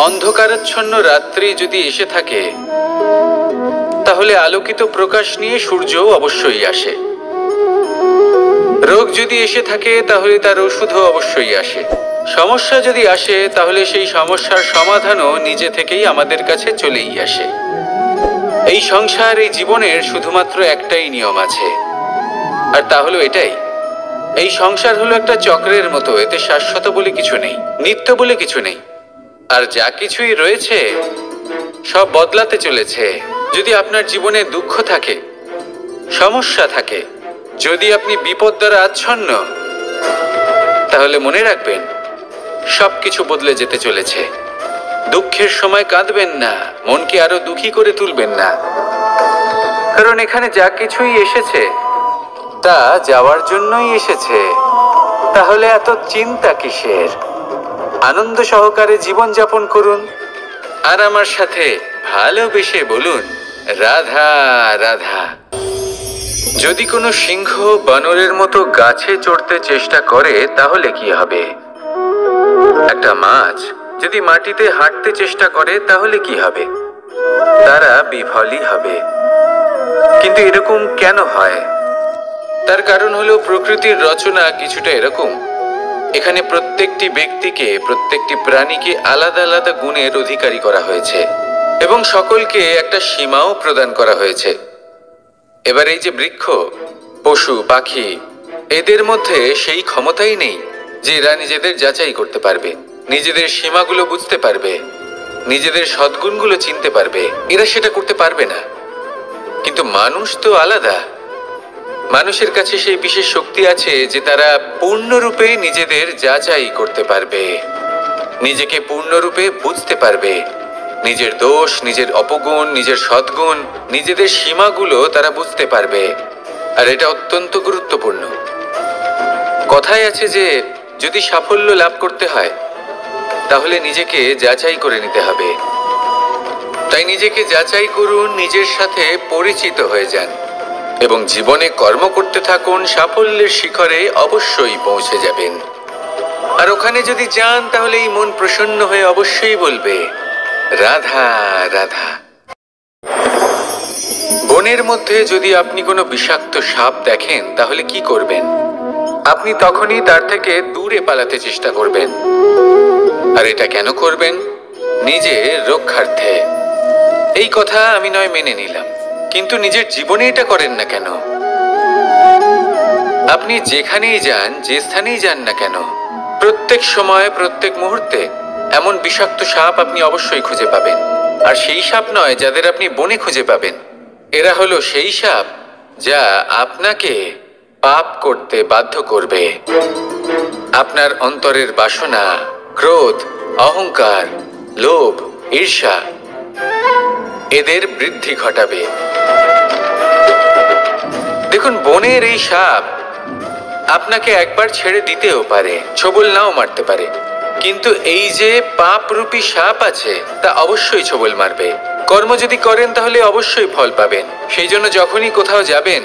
অন্ধকারাচ্ছন্ন রাত্রি যদি এসে থাকে তাহলে আলোকিত প্রকাশ নিয়ে সূর্যও অবশ্যই আসে। রোগ যদি এসে থাকে তাহলে তার ওষুধও অবশ্যই আসে। সমস্যা যদি আসে তাহলে সেই সমস্যার সমাধানও নিজে থেকেই আমাদের কাছে চলেই আসে। এই সংসার, এই জীবনের শুধুমাত্র একটাই নিয়ম আছে, আর তা হলো এটাই, এই সংসার হলো একটা চক্রের মতো। এতে শাশ্বত বলে কিছু নেই, নিত্য বলে কিছু নেই, আর যা কিছুই রয়েছে সব বদলাতে চলেছে। যদি আপনার জীবনে দুঃখ থাকে, সমস্যা থাকে, যদি আপনি বিপদ দ্বারা আচ্ছন্ন, তাহলে মনে রাখবেন সবকিছু বদলে যেতে চলেছে। দুঃখের সময় কাঁদবেন না, মনকে আরো দুঃখী করে তুলবেন না, কারণ এখানে যা কিছুই এসেছে তা যাওয়ার জন্যই এসেছে। তাহলে এত চিন্তা কিসের? আনন্দ সহকারে জীবন যাপন করুন, আর আমার সাথে ভালোবেসে বলুন রাধা রাধা। যদি কোনো সিংহ বানরের মতো গাছে চড়তে চেষ্টা করে তাহলে কি হবে? একটা মাছ যদি মাটিতে হাঁটতে চেষ্টা করে তাহলে কি হবে? তারা বিফলই হবে। কিন্তু এরকম কেন হয়? তার কারণ হলো প্রকৃতির রচনা কিছুটা এরকম। এখানে প্রত্যেকটি ব্যক্তিকে, প্রত্যেকটি প্রাণীকে আলাদা আলাদা গুণের অধিকারী করা হয়েছে এবং সকলকে একটা সীমাও প্রদান করা হয়েছে। এবার এই যে বৃক্ষ, পশু, পাখি, এদের মধ্যে সেই ক্ষমতাই নেই যে এরা নিজেদের যাচাই করতে পারবে, নিজেদের সীমাগুলো বুঝতে পারবে, নিজেদের সদ্গুণগুলো চিনতে পারবে। এরা সেটা করতে পারবে না। কিন্তু মানুষ তো আলাদা। মানুষের কাছে সেই বিশেষ শক্তি আছে যে তারা পূর্ণরূপে নিজেদের যাচাই করতে পারবে, নিজেকে পূর্ণরূপে বুঝতে পারবে, নিজের দোষ, নিজের অপগুণ, নিজের সদ্গুণ, নিজেদের সীমাগুলো তারা বুঝতে পারবে। আর এটা অত্যন্ত গুরুত্বপূর্ণ। কথায় আছে যে যদি সাফল্য লাভ করতে হয় তাহলে নিজেকে যাচাই করে নিতে হবে। তাই নিজেকে যাচাই করুন, নিজের সাথে পরিচিত হয়ে যান এবং জীবনে কর্ম করতে থাকুন। সাফল্যের শিখরে অবশ্যই পৌঁছে যাবেন। আর ওখানে যদি যান তাহলে এই মন প্রসন্ন হয়ে অবশ্যই বলবে রাধা রাধা। বনের মধ্যে যদি আপনি কোনো বিষাক্ত সাপ দেখেন তাহলে কি করবেন? আপনি তখনই তার থেকে দূরে পালাতে চেষ্টা করবেন। আর এটা কেন করবেন? নিজের রক্ষার্থে। এই কথা আমি নয় মেনে নিলাম, কিন্তু নিজের জীবনে এটা করেন না কেন? আপনি যেখানেই যান, যে স্থানেই যান না কেন, প্রত্যেক সময়, প্রত্যেক মুহূর্তে এমন বিষাক্ত সাপ আপনি অবশ্যই খুঁজে পাবেন। আর সেই সাপ নয় যাদের আপনি বনে খুঁজে পাবেন, এরা হলো সেই সাপ যা আপনাকে পাপ করতে বাধ্য করবে। আপনার অন্তরের বাসনা, ক্রোধ, অহংকার, লোভ, ঈর্ষা, এদের বৃদ্ধি ঘটাবে। দেখুন, বনের এই সাপ আপনাকে একবার ছেড়ে দিতেও পারে, ছোবল নাও মারতে পারে, কিন্তু এই যে পাপরূপী সাপ আছে তা অবশ্যই ছোবল মারবে। কর্ম যদি করেন তাহলে অবশ্যই ফল পাবেন। সেই জন্য যখনই কোথাও যাবেন,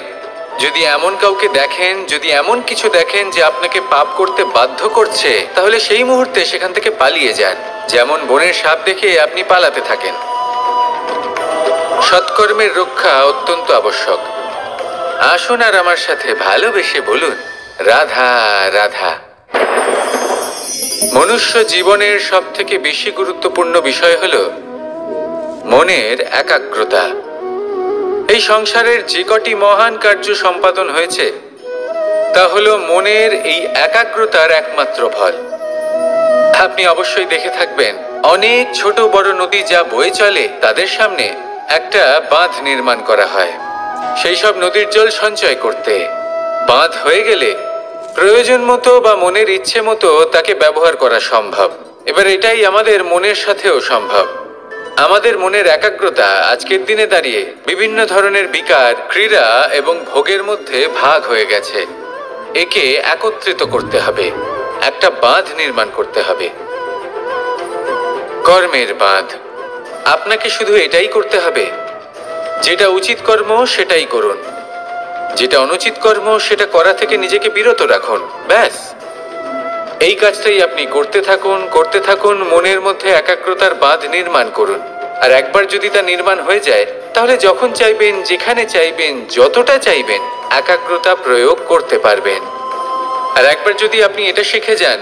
যদি এমন কাউকে দেখেন, যদি এমন কিছু দেখেন যে আপনাকে পাপ করতে বাধ্য করছে, তাহলে সেই মুহূর্তে সেখান থেকে পালিয়ে যান। যেমন বনের সাপ দেখে আপনি পালাতে থাকেন। সৎকর্মের রক্ষা অত্যন্ত আবশ্যক। আসুন আর আমার সাথে ভালোবেসে বলুন রাধা রাধা। মনুষ্য জীবনের সব থেকে বেশি গুরুত্বপূর্ণ বিষয় হল মনের একাগ্রতা। এই সংসারের যে কটি মহান কার্য সম্পাদন হয়েছে তা হল মনের এই একাগ্রতার একমাত্র ফল। আপনি অবশ্যই দেখে থাকবেন, অনেক ছোট বড় নদী যা বয়ে চলে তাদের সামনে একটা বাঁধ নির্মাণ করা হয় সেই সব নদীর জল সঞ্চয় করতে। বাঁধ হয়ে গেলে প্রয়োজন মতো বা মনের ইচ্ছে মতো তাকে ব্যবহার করা সম্ভব। এবার এটাই আমাদের মনের সাথেও সম্ভব। আমাদের মনের একাগ্রতা আজকের দিনে দাঁড়িয়ে বিভিন্ন ধরনের বিকার, ক্রীড়া এবং ভোগের মধ্যে ভাগ হয়ে গেছে। একে একত্রিত করতে হবে, একটা বাঁধ নির্মাণ করতে হবে, কর্মের বাঁধ। আপনাকে শুধু এটাই করতে হবে, যেটা উচিত কর্ম সেটাই করুন, যেটা অনুচিত কর্ম সেটা করা থেকে নিজেকে বিরত রাখুন। ব্যাস, এই কাজটাই আপনি করতে থাকুন, মনের মধ্যে একাগ্রতার বাঁধ নির্মাণ করুন। আর একবার যদি তা নির্মাণ হয়ে যায়, তাহলে যখন চাইবেন, যেখানে চাইবেন, যতটা চাইবেন, একাগ্রতা প্রয়োগ করতে পারবেন। আর একবার যদি আপনি এটা শিখে যান,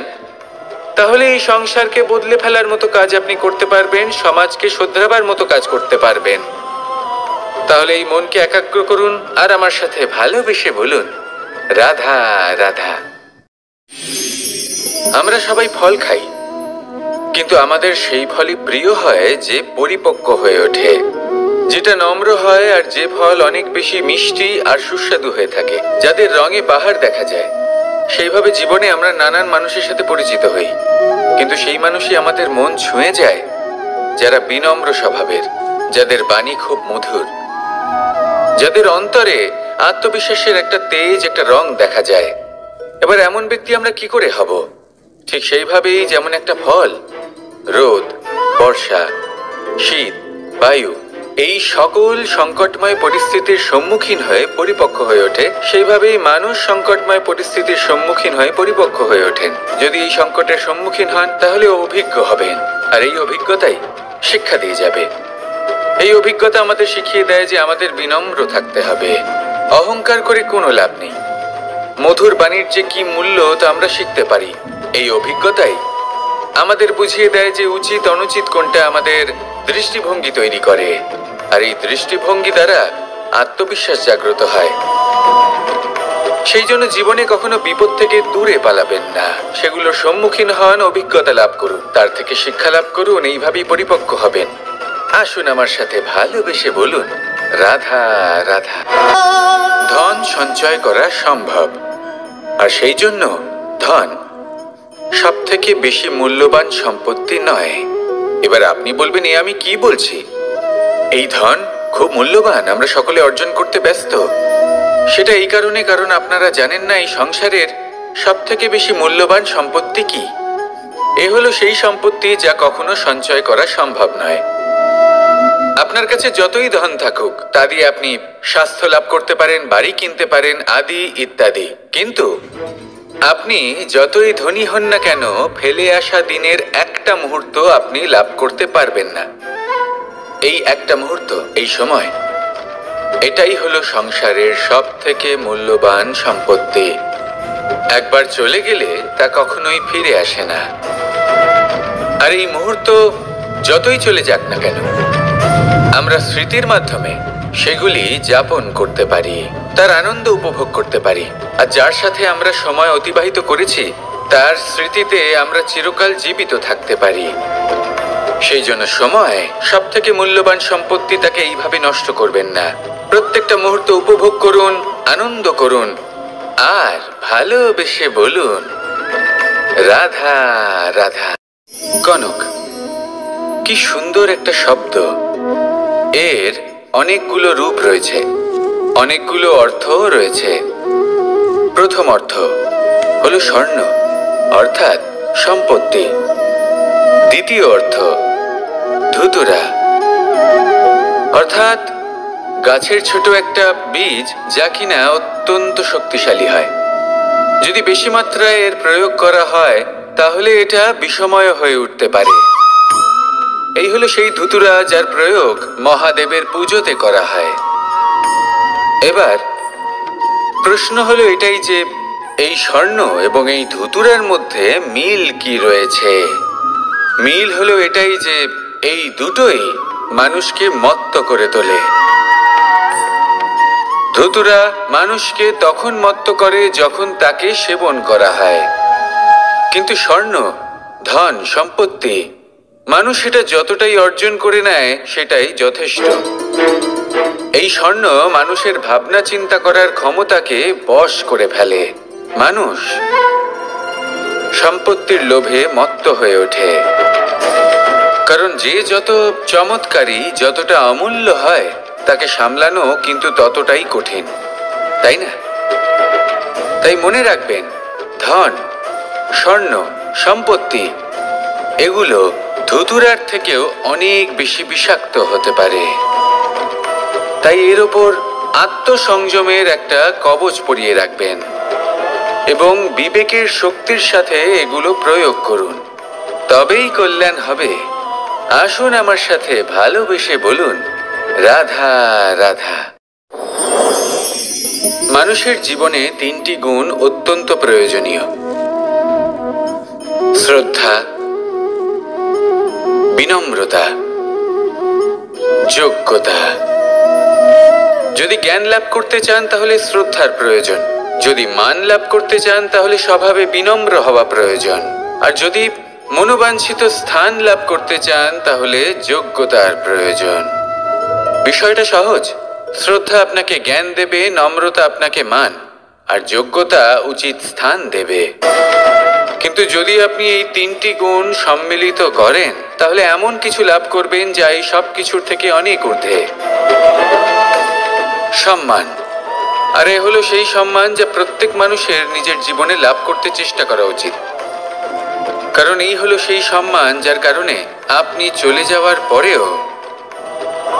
তাহলে এই সংসারকে বদলে ফেলার মতো কাজ আপনি করতে পারবেন, সমাজকে শোধরাবার মতো কাজ করতে পারবেন। তাহলে এই মনকে একাগ্র করুন আর আমার সাথে ভালোবেসে বলুন, রাধা রাধা। আমরা সবাই ফল খাই, কিন্তু আমাদের সেই ফলই প্রিয় হয় যে পরিপক্ক হয়ে ওঠে, যেটা নম্র হয়, আর যে ফল অনেক বেশি মিষ্টি আর সুস্বাদু হয়ে থাকে, যাদের রঙে বাহার দেখা যায়। সেইভাবে জীবনে আমরা নানান মানুষের সাথে পরিচিত হই, কিন্তু সেই মানুষই আমাদের মন ছুঁয়ে যায় যারা বিনম্র স্বভাবের, যাদের বাণী খুব মধুর, যাদের অন্তরে আত্মবিশ্বাসের একটা তেজ, একটা রং দেখা যায়। এবার এমন ব্যক্তি আমরা কি করে হব? ঠিক সেইভাবেই যেমন একটা ফল রোদ, বর্ষা, শীত, বায়ু এই সকল সংকটময় পরিস্থিতির সম্মুখীন হয়ে পরিপক্ক হয়ে ওঠে, সেইভাবেই মানুষ সংকটময় পরিস্থিতির সম্মুখীন হয়ে পরিপক্ক হয়ে ওঠেন। যদি এই সংকটের সম্মুখীন হন, তাহলে অভিজ্ঞ হবেন, আর এই অভিজ্ঞতাই শিক্ষা দিয়ে যাবে। এই অভিজ্ঞতা আমাদের শিখিয়ে দেয় যে আমাদের বিনম্র থাকতে হবে, অহংকার করে কোনো লাভ নেই। মধুর বাণীর যে কি মূল্য তা আমরা শিখতে পারি। এই অভিজ্ঞতাই আমাদের বুঝিয়ে দেয় যে উচিত অনুচিত কোনটা, আমাদের দৃষ্টিভঙ্গি তৈরি করে, আর এই দৃষ্টিভঙ্গি দ্বারা আত্মবিশ্বাস জাগ্রত হয়। সেই জন্য জীবনে কখনো বিপদ থেকে দূরে পালাবেন না, সেগুলোর সম্মুখীন হন, অভিজ্ঞতা লাভ করুন, তার থেকে শিক্ষা লাভ করুন, এইভাবেই পরিপক্ক হবেন। আসুন আমার সাথে ভালোবেসে বলুন, রাধা রাধা। ধন সঞ্চয় করা সম্ভব, আর সেই জন্য ধন সব থেকে বেশি মূল্যবান সম্পত্তি নয়। এবার আপনি বলবেন, এ আমি কি বলছি? এই ধন খুব মূল্যবান, আমরা সকলে অর্জন করতে ব্যস্ত। সেটা এই কারণে, কারণ আপনারা জানেন না এই সংসারের সব থেকে বেশি মূল্যবান সম্পত্তি কি। এ হলো সেই সম্পত্তি যা কখনো সঞ্চয় করা সম্ভব নয়। আপনার কাছে যতই ধন থাকুক, তা দিয়ে আপনি স্বাস্থ্য লাভ করতে পারেন, বাড়ি কিনতে পারেন, আদি ইত্যাদি, কিন্তু আপনি যতই ধনী হন না কেন, ফেলে আসা দিনের একটা মুহূর্ত আপনি লাভ করতে পারবেন না। এই একটা মুহূর্ত, এই সময়, এটাই হলো সংসারের সব থেকে মূল্যবান সম্পত্তি। একবার চলে গেলে তা কখনোই ফিরে আসে না। আর এই মুহূর্ত যতই চলে যাক না কেন, আমরা স্মৃতির মাধ্যমে সেগুলি যাপন করতে পারি, তার আনন্দ উপভোগ করতে পারি। আর যার সাথে আমরা সময় অতিবাহিত করেছি, তার স্মৃতিতে আমরা চিরকাল জীবিত থাকতে পারি। সেই জন্য সময় সব থেকে মূল্যবান সম্পত্তি, তাকে এইভাবে নষ্ট করবেন না। প্রত্যেকটা মুহূর্ত উপভোগ করুন, আনন্দ করুন, আর ভালোবেসে বলুন, রাধা রাধা। কনক, কি সুন্দর একটা শব্দ। এর অনেকগুলো রূপ রয়েছে, অনেকগুলো অর্থও রয়েছে। প্রথম অর্থ হলো স্বর্ণ, অর্থাৎ সম্পত্তি। দ্বিতীয় অর্থ ধুতুরা, অর্থাৎ গাছের ছোট একটা বীজ, যা কিনা অত্যন্ত শক্তিশালী হয়। যদি বেশি মাত্রায় এর প্রয়োগ করা হয়, তাহলে এটা বিষময় হয়ে উঠতে পারে। এই হলো সেই ধুতুরা যার প্রয়োগ মহাদেবের পুজোতে করা হয়। এবার প্রশ্ন হলো এটাই যে এই স্বর্ণ এবং এই ধুতুরার মধ্যে মিল কি রয়েছে। মিল হলো এটাই যে এই দুটোই মানুষকে মত্ত করে তোলে। ধুতুরা মানুষকে তখন মত্ত করে যখন তাকে সেবন করা হয়, কিন্তু স্বর্ণ, ধন, সম্পত্তি, মানুষ এটা যতটাই অর্জন করে নেয় সেটাই যথেষ্ট। এই স্বর্ণ মানুষের ভাবনা চিন্তা করার ক্ষমতাকে বশ করে ফেলে। মানুষ সম্পত্তির লোভে মত্ত হয়ে ওঠে, কারণ যে যত চমৎকারী, যতটা অমূল্য হয়, তাকে সামলানো কিন্তু ততটাই কঠিন, তাই না? তাই মনে রাখবেন, ধন, স্বর্ণ, সম্পত্তি এগুলো ধুতুরার থেকেও অনেক বেশি বিষাক্ত হতে পারে। তাই এর ওপর আত্মসংযমের একটা কবচ পরিয়ে রাখবেন। এবং বিবেকের শক্তির সাথে এগুলো প্রয়োগ করুন, তবেই কল্যাণ হবে। আসুন আমার সাথে ভালোবেসে বলুন, রাধা রাধা। মানুষের জীবনে 3টি গুণ অত্যন্ত প্রয়োজনীয়: শ্রদ্ধা, বিনম্রতা, যোগ্যতা। যদি জ্ঞান লাভ করতে চান তাহলে শ্রদ্ধার প্রয়োজন, যদি মান লাভ করতে চান তাহলে স্বভাবে বিনম্র হওয়া প্রয়োজন, আর যদি মনোবাঞ্ছিত স্থান লাভ করতে চান তাহলে যোগ্যতার প্রয়োজন। বিষয়টা সহজ। শ্রদ্ধা আপনাকে জ্ঞান দেবে, নম্রতা আপনাকে মান, আর যোগ্যতা উচিত স্থান দেবে। কিন্তু যদি আপনি এই 3টি গুণ সম্মিলিত করেন তাহলে এমন কিছু লাভ করবেন যা এই সব কিছুর থেকে অনেক ঊর্ধ্বে। সম্মান। আর এ হলো সেই সম্মান যা প্রত্যেক মানুষের নিজের জীবনে লাভ করতে চেষ্টা করা উচিত। কারণ এই হলো সেই সম্মান যার কারণে আপনি চলে যাওয়ার পরেও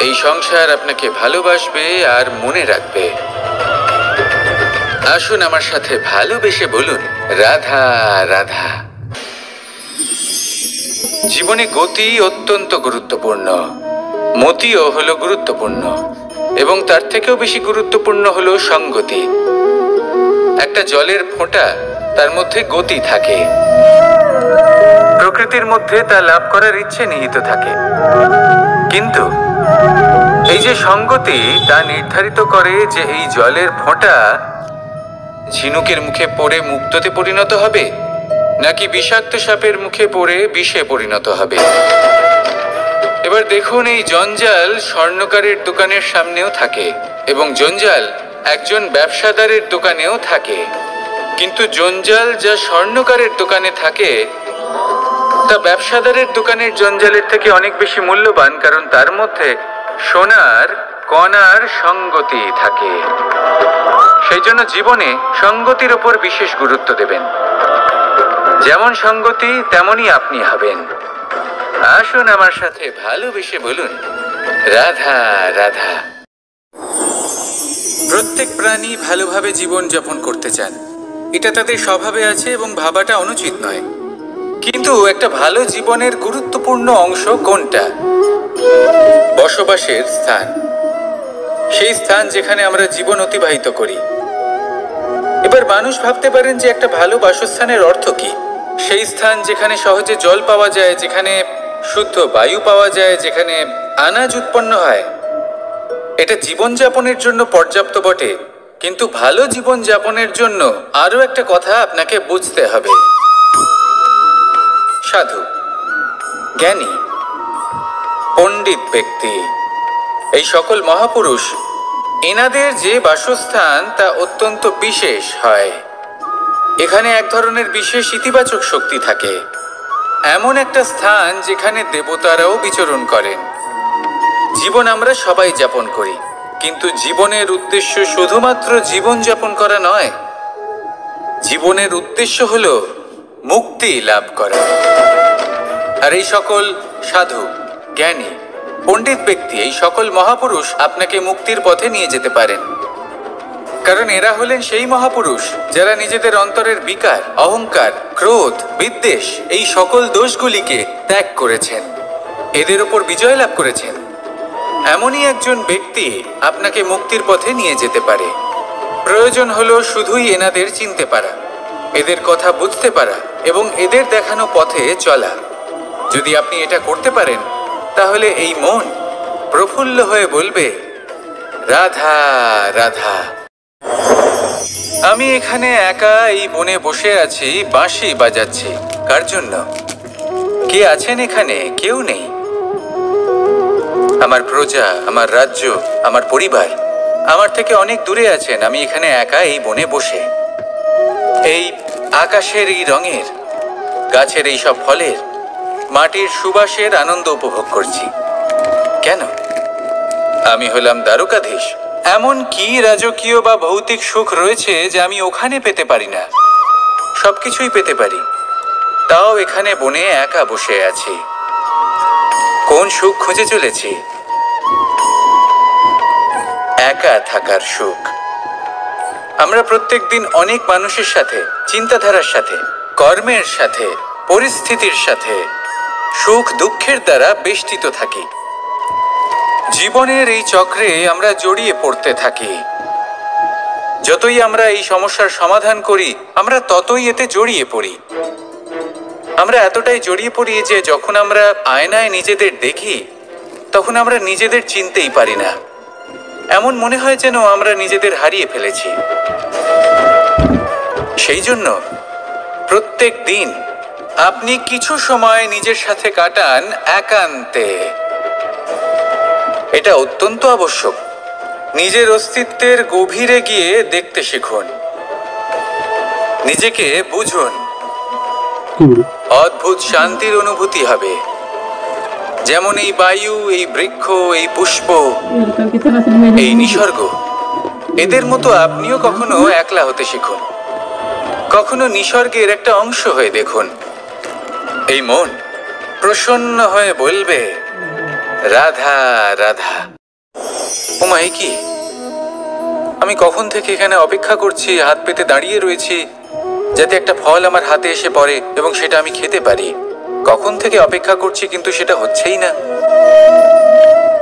এই সংসার আপনাকে ভালোবাসবে আর মনে রাখবে। আসুন আমার সাথে ভালোবেসে বলুন, রাধা রাধা। জীবনে গতি অত্যন্ত গুরুত্বপূর্ণ, মতিও হলো গুরুত্বপূর্ণ, এবং তার থেকেও বেশি গুরুত্বপূর্ণ হলো সঙ্গতি। একটা জলের ফোঁটা, তার মধ্যে গতি থাকে। প্রকৃতির মধ্যে তা লাভ করার ইচ্ছে নিহিত থাকে, কিন্তু এই যে সঙ্গতি তা নির্ধারিত করে যে এই জলের ফোঁটা ঝিনুকের মুখে পড়ে মুক্তোতে পরিণত হবে নাকি বিষাক্ত সাপের মুখে পড়ে বিষে পরিণত হবে। এবার দেখুন, এই জঞ্জাল স্বর্ণকারের দোকানের সামনেও থাকে এবং জঞ্জাল একজন ব্যবসাদারের দোকানেও থাকে, কিন্তু জঞ্জাল যা স্বর্ণকারের দোকানে থাকে তা ব্যবসাদারের দোকানের জঞ্জালের থেকে অনেক বেশি মূল্যবান, কারণ তার মধ্যে সোনার কণার সঙ্গতি থাকে। সেই জন্য জীবনে সঙ্গতির উপর বিশেষ গুরুত্ব দেবেন। যেমন সঙ্গতি তেমনই আপনি হবেন। আসুন আমার সাথে ভালোবেসে বলুন, রাধা রাধা। প্রত্যেক প্রাণী ভালোভাবে জীবন যাপন করতে চান, এটা তাদের স্বভাবে আছে এবং ভাবাটা অনুচিত নয়। কিন্তু একটা ভালো জীবনের গুরুত্বপূর্ণ অংশ কোনটা? বসবাসের স্থান। সেই স্থান যেখানে আমরা জীবন অতিবাহিত করি। এবার মানুষ ভাবতে পারেন যে একটা ভালো বাসস্থানের অর্থ কি? সেই স্থান যেখানে সহজে জল পাওয়া যায়, যেখানে শুদ্ধ বায়ু পাওয়া যায়, যেখানে আনাজ উৎপন্ন হয়। এটা জীবনযাপনের জন্য পর্যাপ্ত বটে, কিন্তু ভালো জীবনযাপনের জন্য আরও একটা কথা আপনাকে বুঝতে হবে। সাধু, জ্ঞানী, পণ্ডিত ব্যক্তি, এই সকল মহাপুরুষ, এনাদের যে বাসস্থান তা অত্যন্ত বিশেষ হয়। এখানে এক ধরনের বিশেষ ইতিবাচক শক্তি থাকে, এমন একটা স্থান যেখানে দেবতারাও বিচরণ করেন। জীবন আমরা সবাই যাপন করি, কিন্তু জীবনের উদ্দেশ্য শুধুমাত্র জীবন যাপন করা নয়। জীবনের উদ্দেশ্য হলো মুক্তি লাভ করা। আর এই সকল সাধু, জ্ঞানী, পণ্ডিত ব্যক্তি, এই সকল মহাপুরুষ আপনাকে মুক্তির পথে নিয়ে যেতে পারেন। কারণ এরা হলেন সেই মহাপুরুষ যারা নিজেদের অন্তরের বিকার, অহংকার, ক্রোধ, বিদ্বেষ এই সকল দোষগুলিকে ত্যাগ করেছেন, এদের উপর বিজয় লাভ করেছেন। এমনই একজন ব্যক্তি আপনাকে মুক্তির পথে নিয়ে যেতে পারে। প্রয়োজন হলো শুধুই এনাদের চিনতে পারা, এদের কথা বুঝতে পারা এবং এদের দেখানো পথে চলা। যদি আপনি এটা করতে পারেন তাহলে এই মন প্রফুল্ল হয়ে বলবে, রাধা রাধা। আমি এখানে একা এই বনে বসে আছি, বাঁশি বাজাচ্ছি। কার জন্য? কে আছেন এখানে? কেউ নেই। আমার প্রজা, আমার রাজ্য, আমার পরিবার আমার থেকে অনেক দূরে আছেন। আমি এখানে একা এই বনে বসে এই আকাশের এই রঙের, গাছের এই সব ফলের, মাটির সুবাসের আনন্দ উপভোগ করছি। কেন? আমি হলাম দ্বারকাধীশ। এমন কি রাজকীয় বা ভৌতিক সুখ রয়েছে যা আমি ওখানে পেতে পারি না? সবকিছুই পেতে পারি, তাও এখানে বনে একা বসে আছি। কোন সুখ খুঁজে চলেছি? একা থাকার সুখ। আমরা প্রত্যেকদিন অনেক মানুষের সাথে, চিন্তাধারার সাথে, কর্মের সাথে, পরিস্থিতির সাথে, সুখ দুঃখের দ্বারা বেষ্টিত থাকি। জীবনের এই চক্রে আমরা জড়িয়ে পড়তে থাকি। যতই আমরা এই সমস্যার সমাধান করি, আমরা ততই এতে জড়িয়ে পড়ি। আমরা এতটাই জড়িয়ে পড়ি যে যখন আমরা আয়নায় নিজেদের দেখি, তখন আমরা নিজেদের চিনতেই পারি না। এমন মনে হয় যেন আমরা নিজেদের হারিয়ে ফেলেছি। সেই জন্য প্রত্যেক দিন আপনি কিছু সময় নিজের সাথে কাটান একান্তে। এটা অত্যন্ত আবশ্যক। নিজের অস্তিত্বের গভীরে গিয়ে দেখতে শিখুন, নিজেকে বুঝুন। অদ্ভুত শান্তির অনুভূতি হবে। যেমন এই বায়ু, এই বৃক্ষ, এই পুষ্প, এই নিসর্গ, এদের মতো আপনিও কখনো একলা হতে শিখুন। কখনো নিসর্গের একটা অংশ হয়ে দেখুন। এই মন প্রসন্ন হয়ে বলবে, রাধা রাধা। ওমা, এ কি? আমি কখন থেকে এখানে অপেক্ষা করছি, হাত পেতে দাঁড়িয়ে রয়েছি যাতে একটা ফল আমার হাতে এসে পড়ে এবং সেটা আমি খেতে পারি। কখন থেকে অপেক্ষা করছি, কিন্তু সেটা হচ্ছেই না।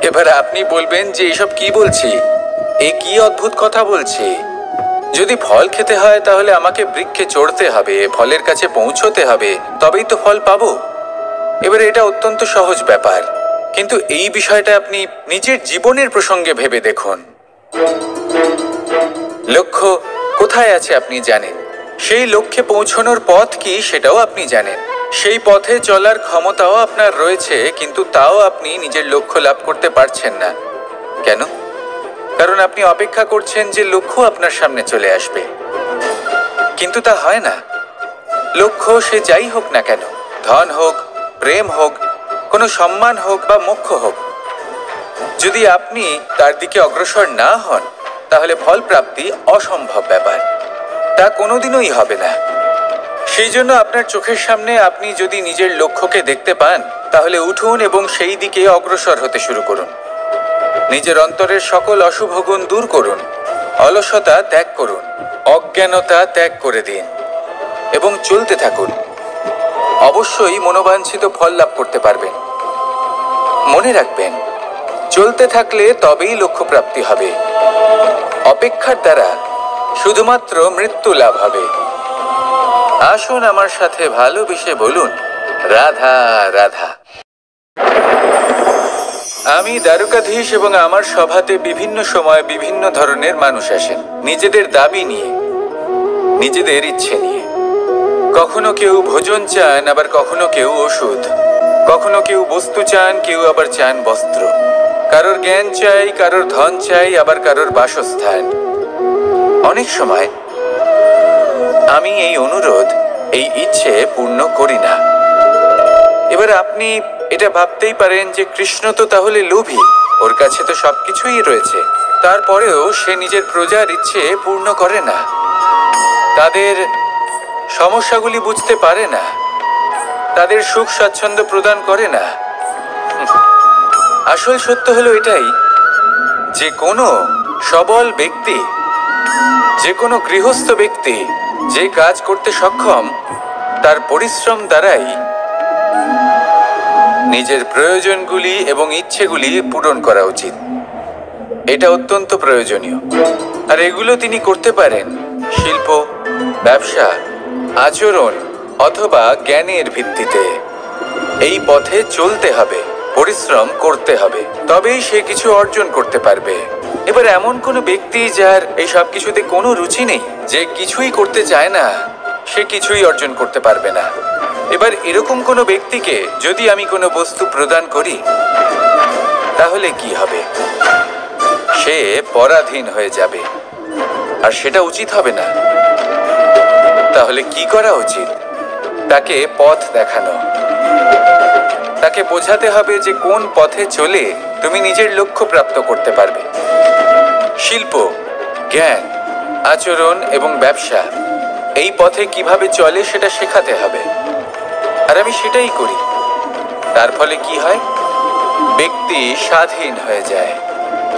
এবার আপনি বলবেন যে এসব কি বলছি, এ কি অদ্ভুত কথা বলছি। যদি ফল খেতে হয় তাহলে আমাকে বৃক্ষে চড়তে হবে, ফলের কাছে পৌঁছতে হবে, তবেই তো ফল পাবো। এবার এটা অত্যন্ত সহজ ব্যাপার, কিন্তু এই বিষয়টা আপনি নিজের জীবনের প্রসঙ্গে ভেবে দেখুন। লক্ষ্য কোথায় আছে আপনি জানেন, সেই লক্ষ্যে পৌঁছানোর পথ কি সেটাও আপনি জানেন, সেই পথে চলার ক্ষমতাও আপনার রয়েছে, কিন্তু তাও আপনি নিজের লক্ষ্য লাভ করতে পারছেন না। কেন? কারণ আপনি অপেক্ষা করছেন যে লক্ষ্য আপনার সামনে চলে আসবে, কিন্তু তা হয় না। লক্ষ্য সে যাই হোক না কেন, ধন হোক, প্রেম হোক, কোনো সম্মান হোক বা মোক্ষ হোক, যদি আপনি তার দিকে অগ্রসর না হন তাহলে ফল প্রাপ্তি অসম্ভব ব্যাপার। তা কোনোদিনই হবে না। সেই জন্য আপনার চোখের সামনে আপনি যদি নিজের লক্ষ্যকে দেখতে পান, তাহলে উঠুন এবং সেই দিকে অগ্রসর হতে শুরু করুন। নিজের অন্তরের সকল অশুভ গুণ দূর করুন, অলসতা ত্যাগ করুন, অজ্ঞানতা ত্যাগ করে দিন এবং চলতে থাকুন। অবশ্যই মনোবাঞ্ছিত ফল লাভ করতে পারবেন। মনে রাখবেন, চলতে থাকলে তবেই লক্ষ্য প্রাপ্তি হবে। অপেক্ষার দ্বারা শুধুমাত্র মৃত্যু লাভ হবে। আসুন আমার সাথে ভালোবেসে বলুন, রাধা রাধা। আমি দ্বারকাধীশ এবং আমার সভাতে বিভিন্ন সময় বিভিন্ন ধরনের মানুষ আসেন, নিজেদের দাবি নিয়ে, নিজেদের ইচ্ছে নিয়ে। কখনো কেউ ভোজন চান, আবার কখনো কেউ ওষুধ। কখনো কেউ বস্তু চান, কেউ আবার চান বস্ত্র। কারোর জ্ঞান চাই, কারোর ধন চাই, আবার কারোর বাসস্থান। অনেক সময় আমি এই অনুরোধ, এই ইচ্ছে পূর্ণ করি না। এবার আপনি এটা ভাবতেই পারেন যে কৃষ্ণ তো তাহলে লোভী, ওর কাছে তো সবকিছুই রয়েছে, তারপরেও সে নিজের প্রজার ইচ্ছে পূর্ণ করে না, তাদের সমস্যাগুলি বুঝতে পারে না, তাদের সুখ স্বাচ্ছন্দ্য প্রদান করে না। আসল সত্য হলো এটাই যে কোনো সবল ব্যক্তি, যে কোনো গৃহস্থ ব্যক্তি যে কাজ করতে সক্ষম, তার পরিশ্রম দ্বারাই নিজের প্রয়োজনগুলি এবং ইচ্ছেগুলি পূরণ করা উচিত। এটা অত্যন্ত প্রয়োজনীয়। আর এগুলো তিনি করতে পারেন শিল্প, ব্যবসা, আচরণ অথবা জ্ঞানের ভিত্তিতে। এই পথে চলতে হবে, পরিশ্রম করতে হবে, তবেই সে কিছু অর্জন করতে পারবে। এবার এমন কোনো ব্যক্তি যার এই সব কিছুতে কোনো রুচি নেই, যে কিছুই করতে চায় না, সে কিছুই অর্জন করতে পারবে না। এবার এরকম কোনো ব্যক্তিকে যদি আমি কোনো বস্তু প্রদান করি, তাহলে কি হবে? সে পরাধীন হয়ে যাবে, আর সেটা উচিত হবে না। তাহলে কি করা উচিত? তাকে পথ দেখানো, তাকে বোঝাতে হবে যে কোন পথে চলে তুমি নিজের লক্ষ্য প্রাপ্ত করতে পারবে। শিল্প, জ্ঞান, আচরণ এবং ব্যবসা, এই পথে কিভাবে চলে সেটা শেখাতে হবে। আর আমি সেটাই করি। তার ফলে কি হয়? ব্যক্তি স্বাধীন হয়ে যায়।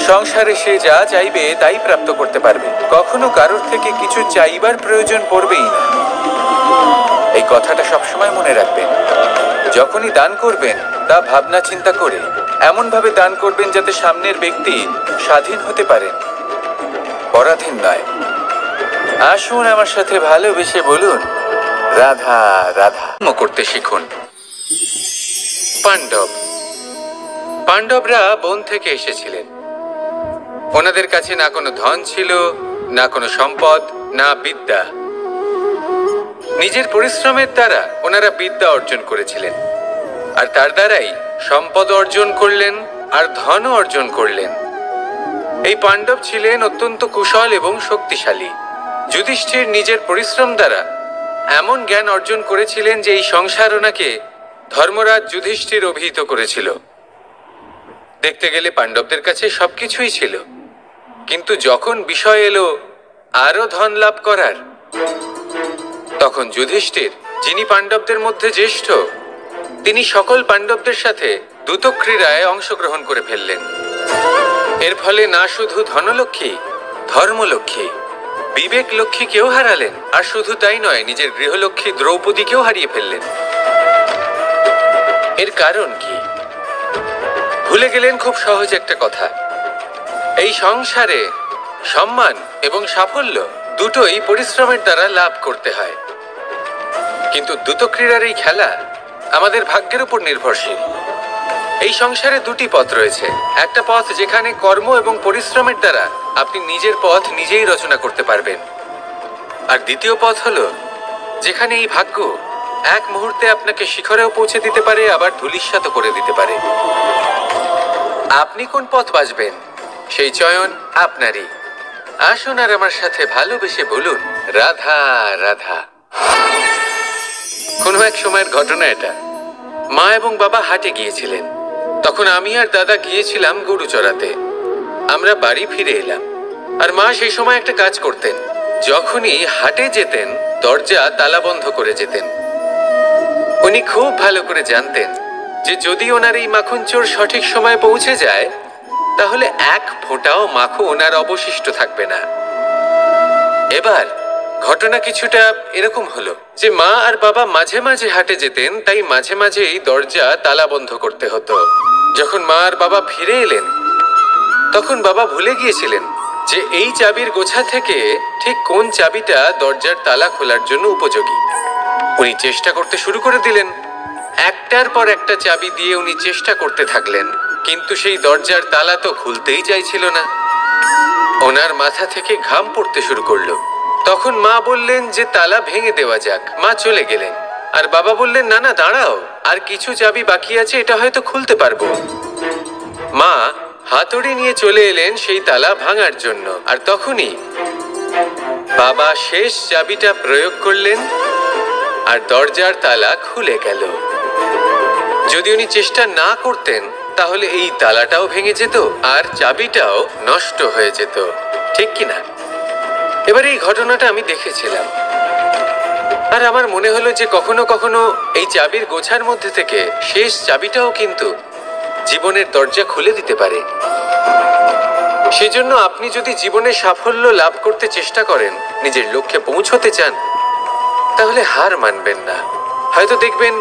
সংসারে সে যা চাইবে তাই প্রাপ্ত করতে পারবে, কখনো কারোর থেকে কিছু চাইবার প্রয়োজন পড়বেই না। এই কথাটা সবসময় মনে রাখবেন। যখনই দান করবেন তা ভাবনা চিন্তা করে এমন ভাবে দান করবেন যাতে সামনের ব্যক্তি স্বাধীন হতে পারেন, পরাধীন নয়। আসুন আমার সাথে ভালোবেসে বলুন রাধা রাধা করতে শিখুন। পাণ্ডবরা বন থেকে এসেছিলেন। ওনাদের কাছে না কোনো ধন ছিল, না কোনো সম্পদ, না বিদ্যা। নিজের পরিশ্রমের দ্বারা ওনারা বিদ্যা অর্জন করেছিলেন, আর তার দ্বারাই সম্পদ অর্জন করলেন আর ধনও অর্জন করলেন। এই পাণ্ডব ছিলেন অত্যন্ত কুশল এবং শক্তিশালী। যুধিষ্ঠির নিজের পরিশ্রম দ্বারা এমন জ্ঞান অর্জন করেছিলেন যে এই সংসার ওনাকে ধর্মরাজ যুধিষ্ঠির অভিহিত করেছিল। দেখতে গেলে পাণ্ডবদের কাছে সবকিছুই ছিল, কিন্তু যখন বিষয় এলো আরো ধন লাভ করার, তখন যুধিষ্ঠির, যিনি পাণ্ডবদের মধ্যে জ্যেষ্ঠ, তিনি সকল পাণ্ডবদের সাথে দ্যুতক্রীড়ায় অংশগ্রহণ করে ফেললেন। এর ফলে না শুধু ধনলক্ষ্মী, ধর্মলক্ষ্মী, বিবেক লক্ষ্মীকেও হারালেন, আর শুধু তাই নয়, নিজের গৃহলক্ষ্মী দ্রৌপদীকেও হারিয়ে ফেললেন। এর কারণ কি? ভুলে গেলেন খুব সহজ একটা কথা। এই সংসারে সম্মান এবং সাফল্য দুটোই পরিশ্রমের দ্বারা লাভ করতে হয়, কিন্তু দ্যুতক্রীড়ার এই খেলা আমাদের ভাগ্যের উপর নির্ভরশীল। এই সংসারে দুটি পথ রয়েছে। একটা পথ যেখানে কর্ম এবং পরিশ্রমের দ্বারা আপনি নিজের পথ নিজেই রচনা করতে পারবেন, আর দ্বিতীয় পথ হলো যেখানে এই ভাগ্য এক মুহূর্তে আপনাকে শিখরেও পৌঁছে দিতে পারে, আবার ধূলিসাৎ করে দিতে পারে। আপনি কোন পথ বাছবেন সেই চয়ন আপনারই। আসুন আর আমার সাথে ভালোবেসে বলুন রাধা রাধা। কোনো এক সময়ের ঘটনা এটা। মা এবং বাবা হাটে গিয়েছিলেন। তখন আমি আর দাদা গিয়েছিলাম গরু চড়াতে। আমরা বাড়ি ফিরে এলাম, আর মা সেই সময় একটা কাজ করতেন। যখনই হাটে যেতেন দরজা তালা বন্ধ করে যেতেন। উনি খুব ভালো করে জানতেন যে যদি ওনার এই মাখন চোর সঠিক সময়ে পৌঁছে যায় তাহলে এক ফোঁটাও মাখন ওনার অবশিষ্ট থাকবে না। এবার ঘটনা কিছুটা এরকম হলো যে মা আর বাবা মাঝে মাঝে হাটে যেতেন, তাই মাঝে মাঝে এই দরজা তালা বন্ধ করতে হতো। যখন মা আর বাবা ফিরে এলেন তখন বাবা ভুলে গিয়েছিলেন যে এই চাবির গোছা থেকে ঠিক কোন চাবিটা দরজার তালা খোলার জন্য উপযোগী। উনি চেষ্টা করতে শুরু করে দিলেন। একটার পর একটা চাবি দিয়ে উনি চেষ্টা করতে থাকলেন, কিন্তু সেই দরজার তালা তো খুলতেই চাইছিল না। ওনার মাথা থেকে ঘাম পড়তে শুরু করলো। তখন মা বললেন যে তালা ভেঙে দেওয়া যাক। মা চলে গেলেন, আর বাবা বললেন না না দাঁড়াও, আর কিছু চাবি বাকি আছে, এটা হয়তো খুলতে পারবো। মা হাতুড়ি নিয়ে চলে এলেন সেই তালা ভাঙার জন্য, আর তখনই বাবা শেষ চাবিটা প্রয়োগ করলেন আর দরজার তালা খুলে গেল। যদি উনি চেষ্টা না করতেন তাহলে এই তালাটাও ভেঙে যেত আর চাবিটাও নষ্ট হয়ে যেত, ঠিক কিনা? এবার এই ঘটনাটা আমি দেখেছিলাম, আর আমার মনে হলো যে কখনো কখনো এই চাবির গোছার মধ্যে থেকে শেষ চাবিটাও কিন্তু জীবনের দরজা খুলে দিতে পারে। সেজন্য আপনি যদি জীবনে সাফল্য লাভ করতে চেষ্টা করেন, নিজের লক্ষ্যে পৌঁছতে চান, তাহলে হার মানবেন না। হয়তো দেখবেন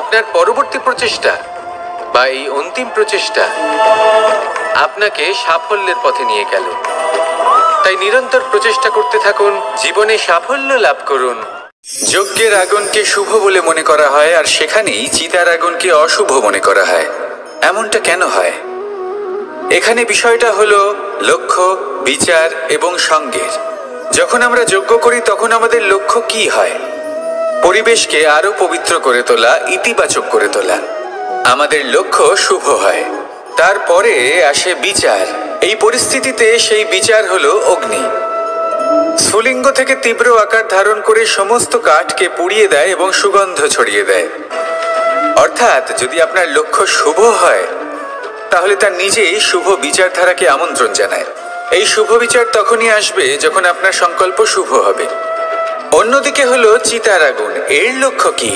আপনার পরবর্তী প্রচেষ্টা বা এই অন্তিম প্রচেষ্টা আপনাকে সাফল্যের পথে নিয়ে গেল। তাই নিরন্তর প্রচেষ্টা করতে থাকুন, জীবনে সাফল্য লাভ করুন। যজ্ঞের আগুনকে শুভ বলে মনে করা হয়, আর সেখানেই চিতার আগুনকে অশুভ মনে করা হয়। এমনটা কেন হয়? এখানে বিষয়টা হলো লক্ষ্য, বিচার এবং সঙ্গের। যখন আমরা যজ্ঞ করি তখন আমাদের লক্ষ্য কি হয়? পরিবেশকে আরো পবিত্র করে তোলা, ইতিবাচক করে তোলা। আমাদের লক্ষ্য শুভ হয়। তারপরে আসে বিচার। এই পরিস্থিতিতে সেই বিচার হলো অগ্নি। স্ফুলিঙ্গ থেকে তীব্র আকার ধারণ করে সমস্ত কাঠকে পুড়িয়ে দেয় এবং সুগন্ধ ছড়িয়ে দেয়। অর্থাৎ যদি আপনার লক্ষ্য শুভ হয় তাহলে তার নিজেই শুভ বিচারধারাকে আমন্ত্রণ জানায়। এই শুভ বিচার তখনই আসবে যখন আপনার সংকল্প শুভ হবে। অন্যদিকে হলো চিতার আগুন। এর লক্ষ্য কি?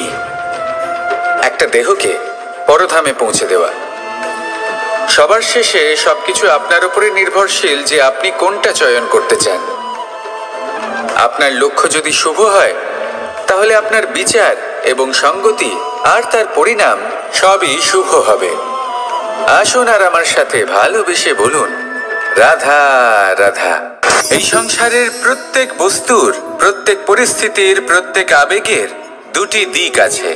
একটা দেহকে পরধামে পৌঁছে দেওয়া। সবার শেষে সবকিছু আপনার উপরে নির্ভরশীল যে আপনি কোনটা চয়ন করতে চান। আপনার লক্ষ্য যদি শুভ হয় তাহলে আপনার বিচার এবং সঙ্গতি আর তার পরিণাম সবই শুভ হবে। আসুন আর আমার সাথে ভালোবেসে বলুন, রাধা রাধা। এই সংসারের প্রত্যেক বস্তুর, প্রত্যেক পরিস্থিতির, প্রত্যেক আবেগের দুটি দিক আছে।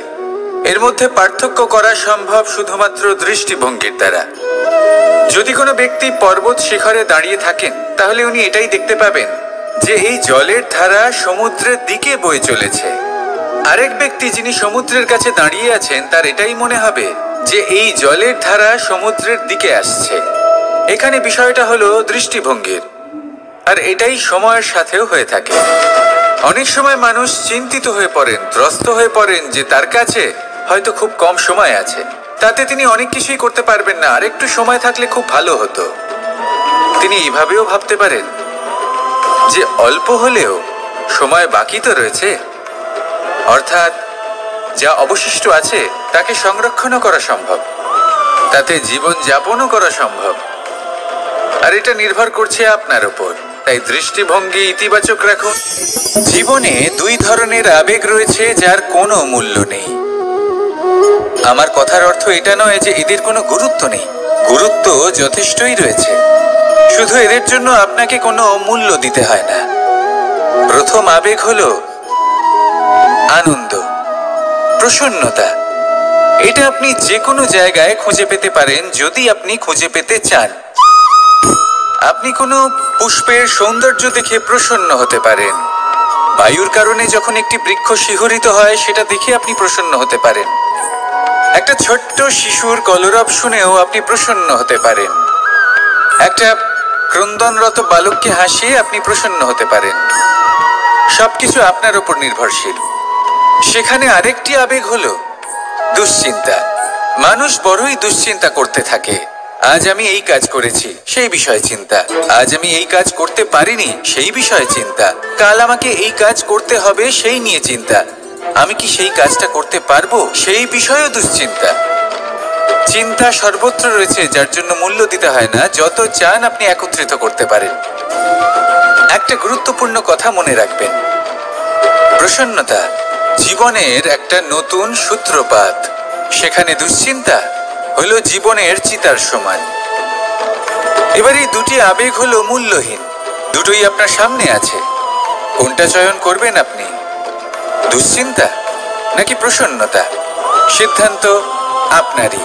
এর মধ্যে পার্থক্য করা সম্ভব শুধুমাত্র দৃষ্টিভঙ্গির দ্বারা। যদি কোনো ব্যক্তি পর্বত শিখরে দাঁড়িয়ে থাকেন তাহলে উনি এটাই দেখতে পাবেন যে এই জলের ধারা সমুদ্রের দিকে বয়ে চলেছে। আরেক ব্যক্তি যিনি সমুদ্রের কাছে দাঁড়িয়ে আছেন তার এটাই মনে হবে যে এই জলের ধারা সমুদ্রের দিকে আসছে। এখানে বিষয়টা হলো দৃষ্টিভঙ্গির, আর এটাই সময়ের সাথেও হয়ে থাকে। অনেক সময় মানুষ চিন্তিত হয়ে পড়েন, ত্রস্ত হয়ে পড়েন যে তার কাছে হয়তো খুব কম সময় আছে, তাতে তিনি অনেক কিছুই করতে পারবেন না, আর একটু সময় থাকলে খুব ভালো হতো। তিনি এইভাবেও ভাবতে পারেন যে অল্প হলেও সময় বাকি তো রয়েছে, অর্থাৎ যা অবশিষ্ট আছে তাকে সংরক্ষণও করা সম্ভব, তাতে জীবন যাপনও করা সম্ভব। আর এটা নির্ভর করছে আপনার উপর। তাই দৃষ্টিভঙ্গি ইতিবাচক রাখুন। জীবনে দুই ধরনের আবেগ রয়েছে যার কোনো মূল্য নেই। আমার কথার অর্থ এটা নয় যে এদের কোনো গুরুত্ব নেই, গুরুত্ব যথেষ্টই রয়েছে, শুধু এদের জন্য আপনাকে কোনো মূল্য দিতে হয় না। প্রথম আবেগ হলো আনন্দ, প্রসন্নতা। এটা আপনি যে কোনো জায়গায় খুঁজে পেতে পারেন যদি আপনি খুঁজে পেতে চান। আপনি কোনো পুষ্পের সৌন্দর্য দেখে প্রসন্ন হতে পারেন। বায়ুর কারণে যখন একটি বৃক্ষ শিহরিত হয় সেটা দেখে আপনি প্রসন্ন হতে পারেন। একটা ছোট্ট শিশুর কলরব শুনেও আপনি প্রসন্ন হতে পারেন। একটা ক্রন্দনরত বালককে হাসিয়ে আপনি প্রসন্ন হতে পারেন। সবকিছু আপনার উপর নির্ভরশীল। সেখানে আরেকটি আবেগ হলো দুশ্চিন্তা। মানুষ বড়ই দুশ্চিন্তা করতে থাকে। আজ আমি এই কাজ করেছি, সেই বিষয়ে চিন্তা। আজ আমি এই কাজ করতে পারিনি, সেই বিষয়ে চিন্তা। কাল আমাকে এই কাজ করতে হবে, সেই নিয়ে চিন্তা। আমি কি সেই কাজটা করতে পারবো, সেই বিষয়েও দুশ্চিন্তা। চিন্তা সর্বত্র রয়েছে, যার জন্য মূল্য দিতে হয় না। যত চান আপনি একত্রিত করতে পারেন। একটা গুরুত্বপূর্ণ কথা মনে রাখবেন, প্রসন্নতা জীবনের একটা নতুন সূত্রপাত। সেখানে দুশ্চিন্তা হলো জীবনের চিতার সমান। এবার এই দুটি আবেগ হলো মূল্যহীন, দুটোই আপনার সামনে আছে। কোনটা চয়ন করবেন আপনি, দুশ্চিন্তা নাকি প্রসন্নতা? সিদ্ধান্ত আপনারই।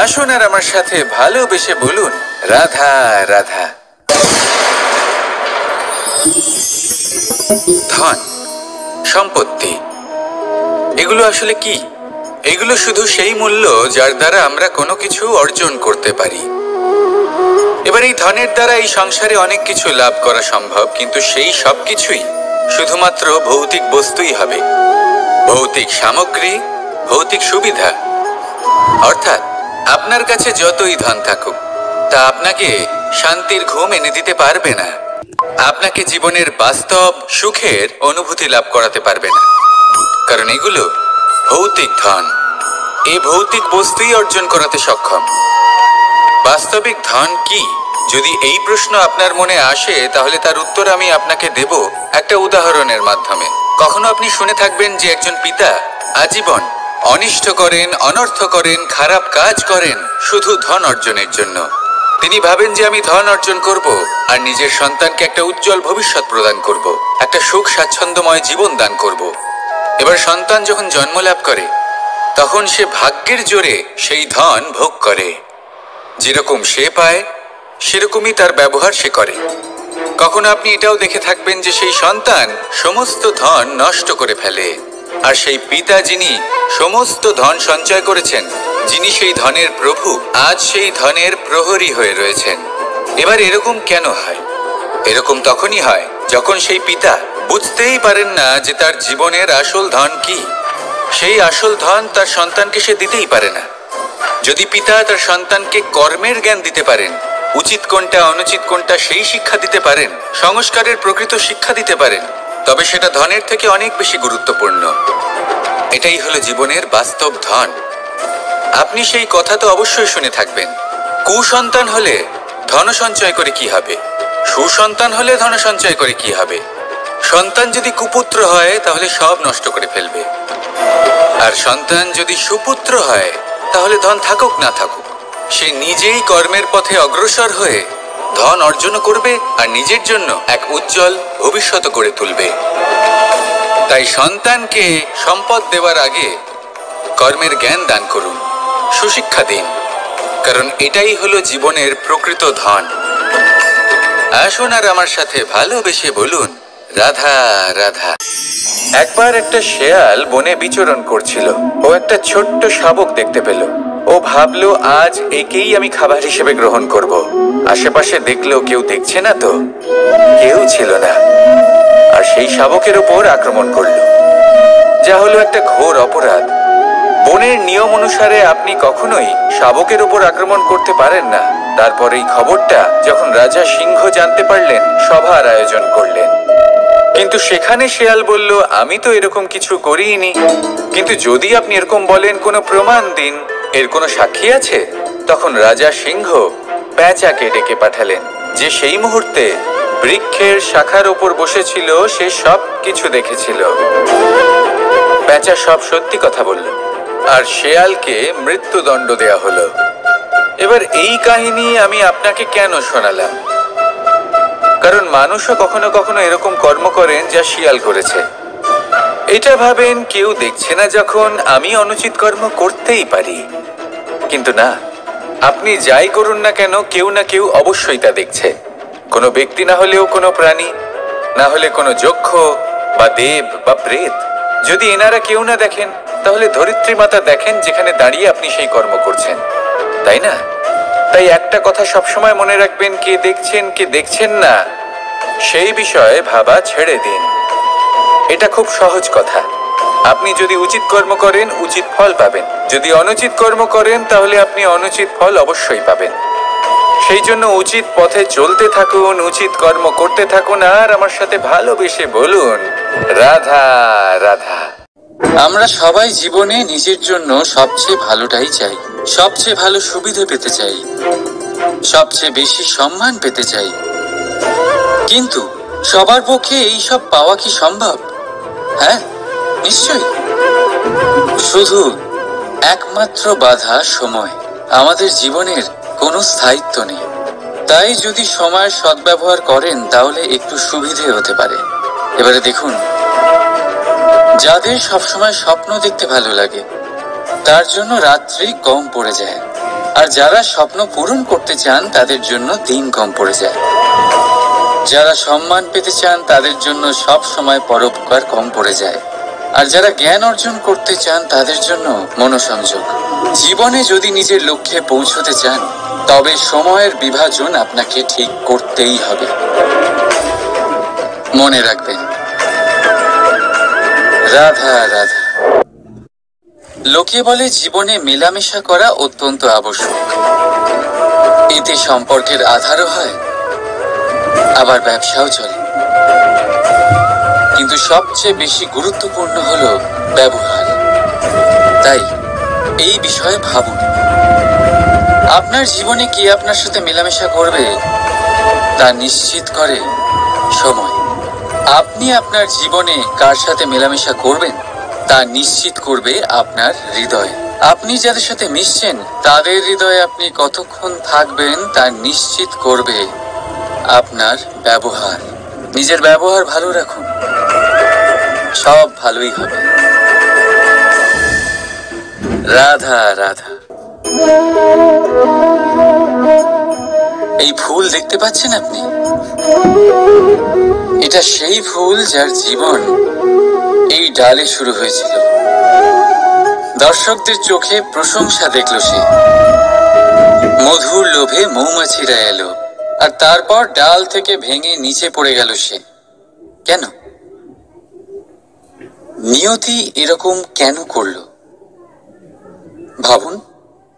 আসুন আর আমার সাথে ভালোবেসে বলুন, রাধা রাধা। ধন, সম্পত্তি, এগুলো আসলে কি? এগুলো শুধু সেই মূল্য যার দ্বারা আমরা কোনো কিছু অর্জন করতে পারি। এবার এই ধনের দ্বারা এই সংসারে অনেক কিছু লাভ করা সম্ভব, কিন্তু সেই সব কিছুই শুধুমাত্র ভৌতিক বস্তুই হবে, ভৌতিক সামগ্রী, ভৌতিক সুবিধা। অর্থাৎ আপনার কাছে যতই ধন থাকুক তা আপনাকে শান্তির ঘুম এনে দিতে পারবে না, আপনাকে জীবনের বাস্তব সুখের অনুভূতি লাভ করাতে পারবে না, কারণ এগুলো ভৌতিক ধন। এই ভৌতিক বস্তুই অর্জন করাতে সক্ষম। বাস্তবিক ধন কি? যদি এই প্রশ্ন আপনার মনে আসে তাহলে তার উত্তর আমি আপনাকে দেব একটা উদাহরণের মাধ্যমে। কখনো আপনি শুনে থাকবেন যে একজন পিতা আজীবন অনিষ্ট করেন, অনর্থ করেন, খারাপ কাজ করেন শুধু ধন অর্জনের জন্য। তিনি ভাবেন যে আমি ধন অর্জন করব আর নিজের সন্তানকে একটা উজ্জ্বল ভবিষ্যৎ প্রদান করব, একটা সুখ স্বাচ্ছন্দ্যময় জীবন দান করব। এবার সন্তান যখন জন্ম লাভ করে তখন সে ভাগ্যের জোরে সেই ধন ভোগ করে। যেরকম সে পায় সেরকমই তার ব্যবহার সে করে। কখনো আপনি এটাও দেখে থাকবেন যে সেই সন্তান সমস্ত ধন নষ্ট করে ফেলে, আর সেই পিতা যিনি সমস্ত ধন সঞ্চয় করেছেন, যিনি সেই ধনের প্রভু, আজ সেই ধনের প্রহরী হয়ে রয়েছেন। এবার এরকম কেন হয়? এরকম তখনই হয় যখন সেই পিতা বুঝতেই পারেন না যে তার জীবনের আসল ধন কি। সেই আসল ধন তার সন্তানকে সে দিতেই পারে না। যদি পিতা তার সন্তানকে কর্মের জ্ঞান দিতে পারেন, উচিত কোনটা অনুচিত কোনটা সেই শিক্ষা দিতে পারেন, সংস্কারের প্রকৃত শিক্ষা দিতে পারেন, তবে সেটা ধনের থেকে অনেক বেশি গুরুত্বপূর্ণ। এটাই হলো জীবনের বাস্তব ধন। আপনি সেই কথা তো অবশ্যই শুনে থাকবেন, কুসন্তান হলে ধন সঞ্চয় করে কি হবে, সুসন্তান হলে ধন সঞ্চয় করে কি হবে? সন্তান যদি কুপুত্র হয় তাহলে সব নষ্ট করে ফেলবে, আর সন্তান যদি সুপুত্র হয় তাহলে ধন থাকুক না থাকুক সে নিজেই কর্মের পথে অগ্রসর হয়ে ধন অর্জন করবে আর নিজের জন্য এক উজ্জ্বল ভবিষ্যৎ করে তুলবে। তাই সন্তানকে সম্পদ দেওয়ার আগে কর্মের জ্ঞান দান করুন, সুশিক্ষা দিন, কারণ এটাই হলো জীবনের প্রকৃত ধন। আসুন আর আমার সাথে ভালোবেসে বলুন, রাধা রাধা। একবার একটা শেয়াল বনে বিচরণ করছিল। ও একটা ছোট্ট শাবক দেখতে পেল। ও ভাবলো, আজ একেই আমি খাবার হিসেবে গ্রহণ করব। আশেপাশে দেখলো কেউ দেখছে না তো, কেউ ছিল না, আর সেই শাবকের উপর আক্রমণ করলো, যা হলো একটা ঘোর অপরাধ। বনের নিয়ম অনুসারে আপনি কখনোই শাবকের উপর আক্রমণ করতে পারেন না। তারপর এই খবরটা যখন রাজা সিংহ জানতে পারলেন, সভার আয়োজন করলেন। কিন্তু সেখানে শেয়াল বলল, আমি তো এরকম কিছু করিনি। কিন্তু যদি আপনি এরকম বলেন, কোনো প্রমাণ দিন, এর কোনো সাক্ষী আছে? তখন রাজা সিংহ পেঁচাকে ডেকে পাঠালেন, যে সেই মুহূর্তে বৃক্ষের শাখার উপর বসেছিল। সে সব কিছু দেখেছিল। পেঁচা সব সত্যি কথা বলল, আর শেয়ালকে মৃত্যুদণ্ড দেয়া হলো। এবার এই কাহিনী আমি আপনাকে কেন শোনালাম? কারণ মানুষও কখনো কখনো এরকম কর্ম করেন যা শিয়াল করেছে। এটা ভাবেন কেউ দেখছে না, যখন আমি অনুচিত কর্ম করতেই পারি। কিন্তু না, আপনি যাই করুন না কেন, কেউ না কেউ অবশ্যই তা দেখছে। কোনো ব্যক্তি না হলেও কোনো প্রাণী, না হলে কোনো যক্ষ বা দেব বা প্রেত। যদি এনারা কেউ না দেখেন, তাহলে ধরিত্রী মাতা দেখেন, যেখানে দাঁড়িয়ে আপনি সেই কর্ম করছেন, তাই না? তাই একটা কথা সবসময় মনে রাখবেন, কে দেখছেন কে দেখছেন না সেই বিষয়ে ভাবা ছেড়ে দিন। এটা খুব সহজ কথা। আপনি যদি উচিত কর্ম করেন, উচিত ফল পাবেন। যদি অনুচিত কর্ম করেন, তাহলে আপনি অনুচিত ফল অবশ্যই পাবেন। সেই জন্য উচিত পথে চলতে থাকুন, উচিত কর্ম করতে থাকুন, আর আমার সাথে ভালোবেসে বলুন, রাধা রাধা। আমরা সবাই জীবনে নিজের জন্য সবচেয়ে ভালোটাই চাই, সবচেয়ে ভালো সুবিধে পেতে চাই, সবচেয়ে বেশি সম্মান পেতে চাই। কিন্তু সবার পক্ষে এই সব পাওয়া কি সম্ভব? হ্যাঁ, নিশ্চয়ই। শুধু একমাত্র বাধা সময়। আমাদের জীবনের কোনো স্থায়িত্ব নেই। তাই যদি সময়ের সদ্ব্যবহার করেন, তাহলে একটু সুবিধে হতে পারে। এবারে দেখুন, যাদের সবসময় স্বপ্ন দেখতে ভালো লাগে, তার জন্য রাত্রি কম পড়ে যায়। আর যারা স্বপ্ন পূরণ করতে চান, তাদের জন্য দিন কম পড়ে যায়। যারা সম্মান পেতে চান, তাদের জন্য সব সময় পরোপকার কম পড়ে যায়। আর যারা জ্ঞান অর্জন করতে চান, তাদের জন্য মনোসংযোগ। জীবনে যদি নিজের লক্ষ্যে পৌঁছতে চান, তবে সময়ের বিভাজন আপনাকে ঠিক করতেই হবে। মনে রাখবেন, রাধা রাধা। লোকে বলে জীবনে মেলামেশা করা অত্যন্ত আবশ্যক। এতে সম্পর্কের আধারও হয়, আবার ব্যবসাও চলে। কিন্তু সবচেয়ে বেশি গুরুত্বপূর্ণ হলো ব্যবহার। তাই এই বিষয়ে ভাবুন, আপনার জীবনে কে আপনার সাথে মেলামেশা করবে তা নিশ্চিত করে সময়। আপনি আপনার জীবনে কার সাথে মেলামেশা করবেন তা নিশ্চিত করবে আপনার হৃদয়। আপনি যাদের সাথে মিশছেন, তাদের হৃদয়ে আপনি কতক্ষণ থাকবেন তা নিশ্চিত করবে আপনার ব্যবহার। নিজের ব্যবহার ভালো রাখুন, সব ভালোই হবে। রাধা রাধা। এই ফুল দেখতে পাচ্ছেন আপনি? এটা সেই ফুল যার জীবন এই ডালে শুরু হয়েছিল। দর্শকদের চোখে প্রশংসা দেখল সে। মধুর লোভে মৌমাছিরা এলো, আর তারপর ডাল থেকে ভেঙে নিচে পড়ে গেল সে। কেন? নিয়তি এরকম কেন করলো? ভাবুন।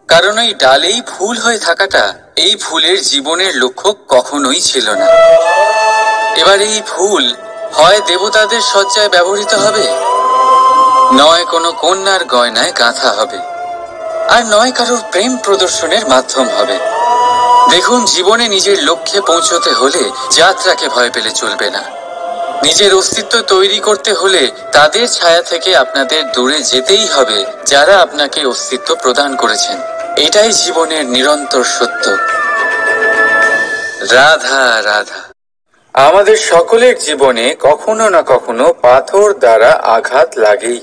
কারণ এই ডালেই ফুল হয়ে থাকাটা এই ফুলের জীবনের লক্ষ্য কখনোই ছিল না। এবার এই ফুল হয় দেবতাদের সজ্জায় ব্যবহৃত হবে, নয় কোনো কন্যার গয়নায় গাঁথা হবে, আর নয় কারোর প্রেম প্রদর্শনের মাধ্যম হবে। দেখুন, জীবনে নিজের লক্ষ্যে পৌঁছতে হলে যাত্রাকে ভয় পেলে চলবে না। নিজের অস্তিত্ব তৈরি করতে হলে তাদের ছায়া থেকে আপনাদের দূরে যেতেই হবে যারা আপনাকে অস্তিত্ব প্রদান করেছেন। এটাই জীবনের নিরন্তর সত্য। রাধা রাধা। আমাদের সকলের জীবনে কখনো না কখনো পাথর দ্বারা আঘাত লাগেই,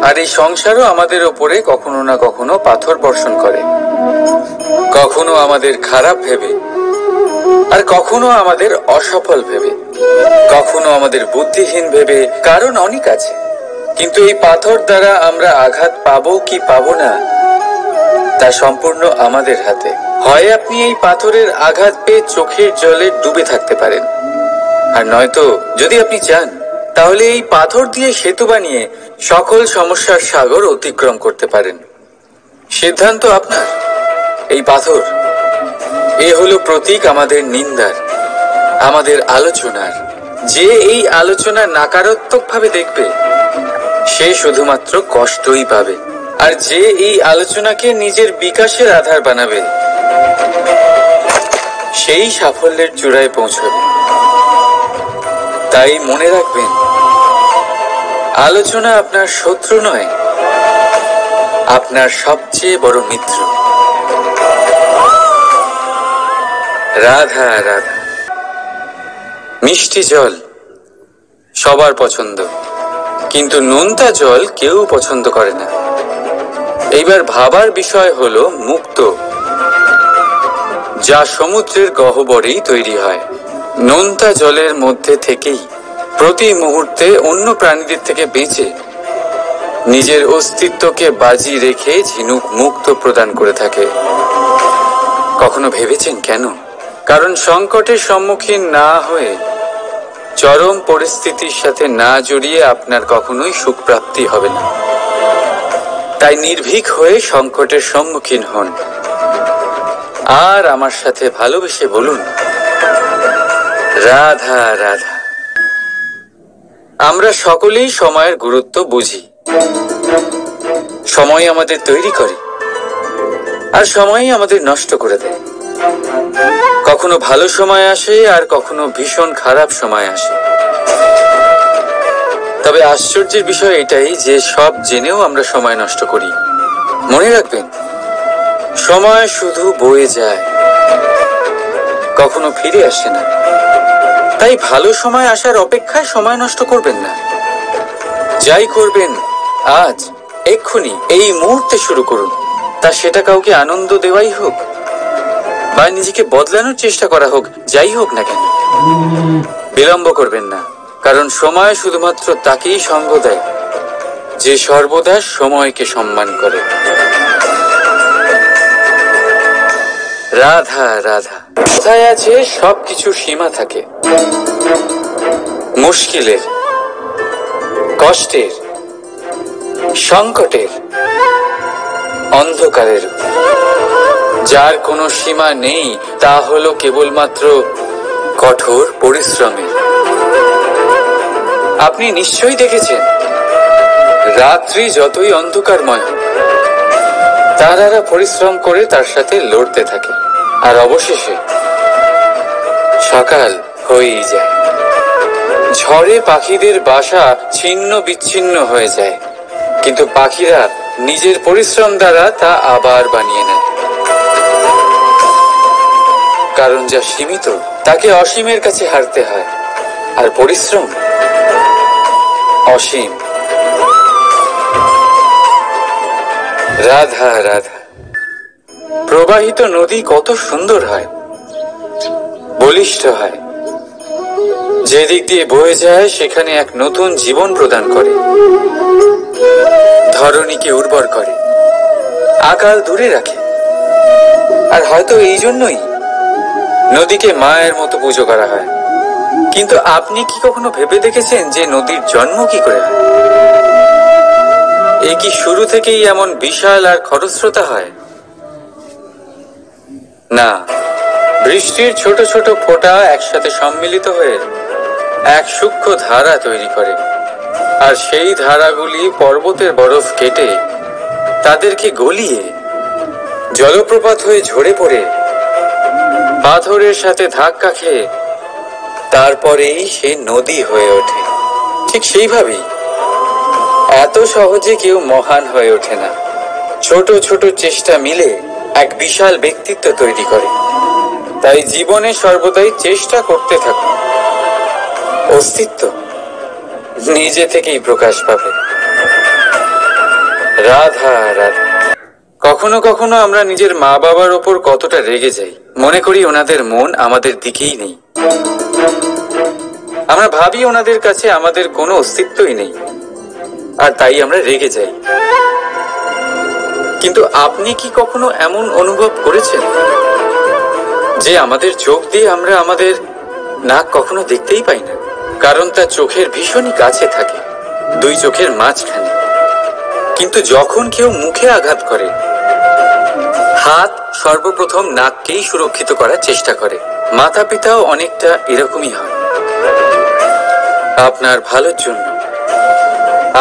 আর এই সংসারও আমাদের ওপরে কখনো না কখনো পাথর বর্ষণ করে। কখনো আমাদের খারাপ ভেবে, আর কখনো আমাদের অসফল ভেবে, কখনো আমাদের বুদ্ধিহীন ভেবে। কারণ অনেক আছে, কিন্তু এই পাথর দ্বারা আমরা আঘাত পাবো কি পাবো না তা সম্পূর্ণ আমাদের হাতে। হয় আপনি এই পাথরের আঘাত পেয়ে চোখের জলে ডুবে থাকতে পারেন, আর নয়তো যদি আপনি চান তাহলে এই পাথর দিয়ে সেতু বানিয়ে সকল সমস্যার সাগর অতিক্রম করতে পারেন। সিদ্ধান্ত আপনার। এই পাথর এ হলো প্রতীক আমাদের নিন্দার, আমাদের আলোচনার। যে এই আলোচনা নাকারাত্মক ভাবে দেখবে সে শুধুমাত্র কষ্টই পাবে, আর যে এই আলোচনাকে নিজের বিকাশের আধার বানাবে সেই সাফল্যের চূড়ায় পৌঁছবে। তাই মনে রাখবেন, আলোচনা আপনার শত্রু নয়, আপনার সবচেয়ে বড় মিত্র। রাধা রাধা। মিষ্টি জল সবার পছন্দ, কিন্তু নোনতা জল কেউ পছন্দ করে না। এইবার ভাবার বিষয় হলো মুক্ত, যা সমুদ্রের গহ্বরেই তৈরি হয়। নোনতা জলের মধ্যে থেকেই প্রতি মুহূর্তে অন্য প্রাণীদের থেকে বেঁচে নিজের অস্তিত্বকে বাজি রেখে ঝিনুক মুক্ত প্রদান করে থাকে। কখনো ভেবেছেন কেন? কারণ সংকটের সম্মুখীন না হয়ে, চরম পরিস্থিতির সাথে না জড়িয়ে আপনার কখনোই সুখ প্রাপ্তি হবে না। তাই নির্ভীক হয়ে সংকটের সম্মুখীন হন, আর আমার সাথে ভালোবেসে বলুন রাধা রাধা। আমরা সকলেই সময়ের গুরুত্ব বুঝি। সময় আমাদের তৈরি করে, আর সময়ই আমাদের নষ্ট করে দেয়। কখনো ভালো সময় আসে, আর কখনো ভীষণ খারাপ সময় আসে। তবে আশ্চর্যের বিষয় এটাই যে সব জেনেও আমরা সময় নষ্ট করি। মনে রাখবেন, সময় শুধু বয়ে যায়, কখনো ফিরে আসে না। তাই ভালো সময় আসার অপেক্ষায় সময় নষ্ট করবেন না। যাই করবেন আজ, এক্ষুনি, এই মুহূর্তে শুরু করুন। তা সেটা কাউকে আনন্দ দেওয়াই হোক, বা নিজেকে বদলানোর চেষ্টা করা হোক, যাই হোক না কেন, বিলম্ব করবেন না। কারণ সময় শুধুমাত্র তাকেই সঙ্গ দেয় যে সর্বদা সময়কে সম্মান করে। রাধা রাধা। কথায় আছে সবকিছু সীমা থাকে। মুশকিলের, কষ্টের, সংকটের, অন্ধকারের। যার কোনো সীমা নেই তা হলো কেবলমাত্র কঠোর পরিশ্রমের। আপনি নিশ্চয়ই দেখেছেন, রাত্রি যতই অন্ধকারময় হোক, তারারা পরিশ্রম করে তার সাথে লড়তে থাকে, আর অবশেষে সকাল হয়েই যায়। ঝড়ে পাখিদের বাসা ছিন্ন বিচ্ছিন্ন হয়ে যায়, কিন্তু পাখিরা নিজের পরিশ্রম দ্বারা তা আবার বানিয়ে নেয়। কারণ যা সীমিত তাকে অসীমের কাছে হারতে হয়, আর পরিশ্রম অসীম। রাধা রাধা। প্রবাহিত নদী কত সুন্দর হয়, বলিষ্ঠ হয়। যেদিক দিয়ে বয়ে যায় সেখানে এক নতুন জীবন প্রদান করে, ধরণীকে উর্বর করে, আকাল দূরে রাখে। আর হয়তো এই জন্যই নদীকে মায়ের মতো পুজো করা হয়। কিন্তু আপনি কি কখনো ভেবে দেখেছেন যে নদীর জন্ম কি করে হয়? এ কি শুরু থেকেই এমন বিশাল আর খরস্রোতা হয়? না, বৃষ্টির ছোট ছোট ফোঁটা একসাথে সম্মিলিত হয়ে এক সূক্ষ্ম ধারা তৈরি করে, আর সেই ধারাগুলি পর্বতের বরফ কেটে তাদেরকে গলিয়ে জলপ্রপাত হয়ে ঝরে পড়ে পাথরের সাথে ধাক্কা খেয়ে তারপরেই সে নদী হয়ে ওঠে। ঠিক সেইভাবেই এত সহজে কেউ মহান হয়ে ওঠে না। ছোট ছোট চেষ্টা মিলে এক বিশাল ব্যক্তিত্ব তৈরি করে। তাই জীবনে সর্বদাই চেষ্টা করতে থাকুন। অস্তিত্ব নিজে থেকেই প্রকাশ পাবে। রাধা রাধা। কখনো কখনো আমরা নিজের মা বাবার ওপর কতটা রেগে যাই, মনে করি ওনাদের মন আমাদের দিকেই নেই। আমরা ভাবি ওনাদের কাছে আমাদের কোনো অস্তিত্বই নেই, আর তাই আমরা রেগে যাই। কিন্তু আপনি কি কখনো এমন অনুভব করেছেন যে আমাদের চোখ দিয়ে আমরা আমাদের নাক কখনো দেখতেই পাই না, কারণ তা চোখের ভীষণই কাছে থাকে, দুই চোখের মাঝখানে। কিন্তু যখন কেউ মুখে আঘাত করে, হাত সর্বপ্রথম নাককেই সুরক্ষিত করার চেষ্টা করে। মাতা পিতাও অনেকটা এরকমই হয়। আপনার ভালোর জন্য,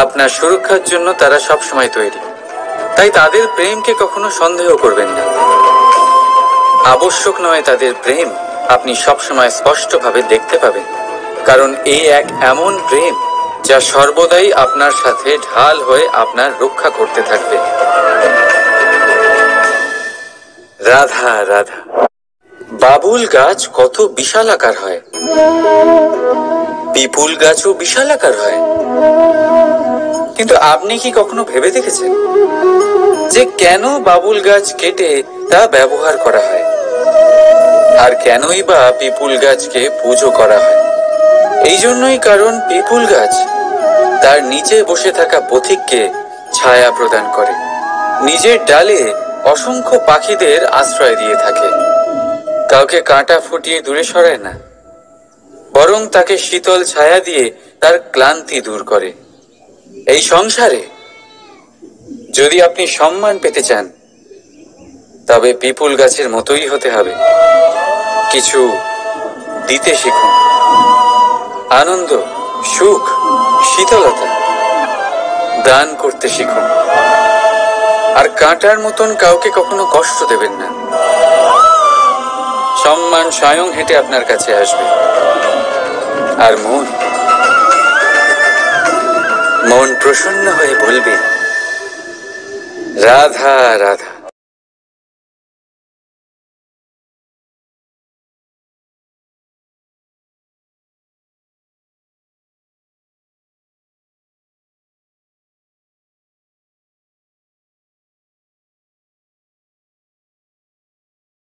আপনার সুরক্ষার জন্য তারা সবসময় তৈরি। তাই তাদের প্রেমকে কখনো সন্দেহ করবেন না। আবশ্যক নয় তাদের প্রেম আপনি সবসময় স্পষ্টভাবে দেখতে পাবেন, কারণ এই এক এমন প্রেম যা সর্বদাই আপনার সাথে ঢাল হয়ে আপনার রক্ষা করতে থাকবে। রাধা রাধা। বাবুল গাছ কত বিশাল আকার হয়, পিপুল গাছও বিশাল আকার হয়। কিন্তু আপনি কি কখনো ভেবে দেখেছেন যে কেন বাবুল গাছ কেটে তা ব্যবহার করা হয়, আর কেনই বা পিপুল গাছকে পুজো করা হয়? এই জন্যই, কারণ পিপুল গাছ তার নিচে বসে থাকা পথিককে ছায়া প্রদান করে, নিজের ডালে অসংখ্য পাখিদের আশ্রয় দিয়ে থাকে, কাউকে কাঁটা ফুটিয়ে দূরে সরায় না, বরং তাকে শীতল ছায়া দিয়ে তার ক্লান্তি দূর করে। এই সংসারে যদি আপনি সম্মান পেতে চান, তবে পিপুল গাছের মতোই হতে হবে। কিছু দিতে শিখুন, আনন্দ, সুখ, শীতলতা দান করতে শিখুন। আর কাঁটার মতন কাউকে কখনো কষ্ট দেবেন না। সম্মান স্বয়ং হেঁটে আপনার কাছে আসবে। আর মন প্রসন্ন হয়ে বলবে, রাধা রাধা।